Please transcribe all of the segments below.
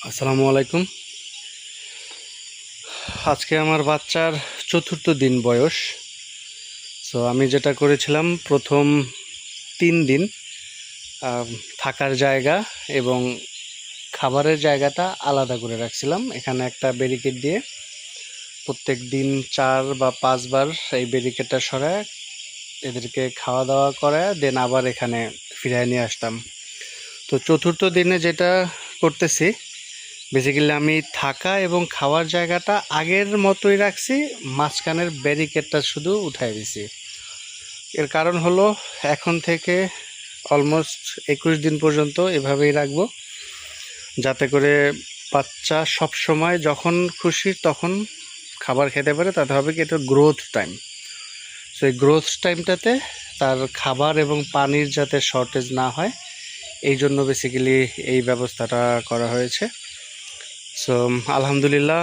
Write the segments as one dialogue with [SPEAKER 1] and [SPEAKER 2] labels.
[SPEAKER 1] আসসালামু আলাইকুম। আজকে আমার বাচ্চার ৪র্থ দিন বয়স। সো আমি যেটা করেছিলাম, প্রথম ৩ দিন থাকার জায়গা এবং খাবারের জায়গাটা আলাদা করে রাখছিলাম। এখানে একটা ব্যারিকেড দিয়ে প্রত্যেক দিন ৪ বা ৫ বার এই ব্যারিকেডটা সরায় এদেরকে খাওয়া দাওয়া করায় দেন আবার এখানে ফিরিয়ে নিয়ে আসতাম। তো ৪র্থ দিনে যেটা করতেছি, বেসিক্যালি আমি থাকা এবং খাওয়ার জায়গাটা আগের মতোই রাখছি, মাঝখানের ব্যারিকেডটা শুধু উঠাই দিছি। এর কারণ হলো, এখন থেকে অলমোস্ট ২১ দিন পর্যন্ত এভাবেই রাখবো, যাতে করে বাচ্চা সব সময় যখন খুশি তখন খাবার খেতে পারে। তাতে হবে কি, এটা গ্রোথ টাইম। সো এই গ্রোথ টাইমটাতে তার খাবার এবং পানির যাতে শর্টেজ না হয়, এই জন্য বেসিক্যালি এই ব্যবস্থাটা করা হয়েছে। সো আলহামদুলিল্লাহ,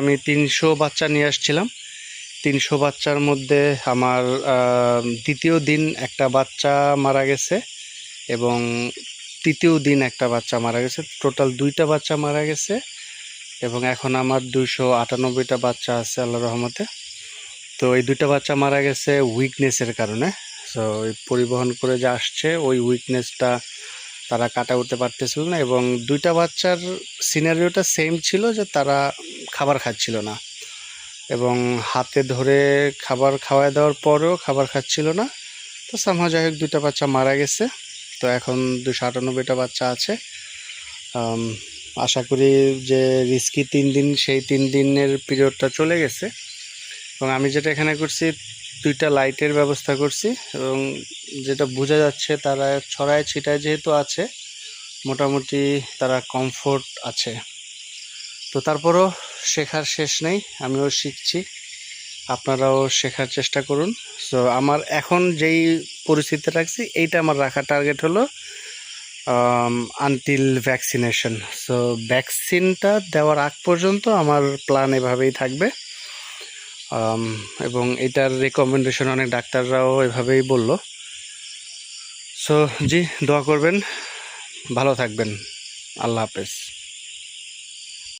[SPEAKER 1] আমি ৩০০ বাচ্চা নিয়ে আসছিলাম। ৩০০ বাচ্চার মধ্যে আমার দ্বিতীয় দিন একটা বাচ্চা মারা গেছে এবং তৃতীয় দিন একটা বাচ্চা মারা গেছে। টোটাল 2টা বাচ্চা মারা গেছে এবং এখন আমার 298টা বাচ্চা আছে আল্লাহর রহমতে। তো এই 2টা বাচ্চা মারা গেছে উইকনেসের কারণে। সো ওই পরিবহন করে যে আসছে, ওই উইকনেসটা তারা কাটা উঠতে পারতেছিল না এবং 2টা বাচ্চার সিনারিওটা সেম ছিল, যে তারা খাবার খাচ্ছিল না এবং হাতে ধরে খাবার খাওয়ায় দেওয়ার পরেও খাবার খাচ্ছিল না। তো সামহাও যাই হোক, 2টা বাচ্চা মারা গেছে। তো এখন 298টা বাচ্চা আছে। আশা করি যে রিস্কি 3 দিন, সেই 3 দিনের পিরিয়ডটা চলে গেছে। এবং আমি যেটা এখানে করছি, 2টা লাইটের ব্যবস্থা করছি এবং যেটা বোঝা যাচ্ছে তারা ছড়ায় ছিটায় যেহেতু আছে, মোটামুটি তারা কমফোর্ট আছে। তো তারপরও শেখার শেষ নেই, আমিও শিখছি, আপনারাও শেখার চেষ্টা করুন। সো আমার এখন যেই পরিস্থিতি রাখছি, এইটা আমার রাখার টার্গেট হলো আনটিল ভ্যাকসিনেশন। সো ভ্যাকসিনটা দেওয়ার আগ পর্যন্ত আমার প্ল্যান এভাবেই থাকবে এবং এটার রেকমেন্ডেশন অনেক ডাক্তাররাও এভাবেই বলল। সো জি, দোয়া করবেন, ভালো থাকবেন। আল্লাহ হাফেজ।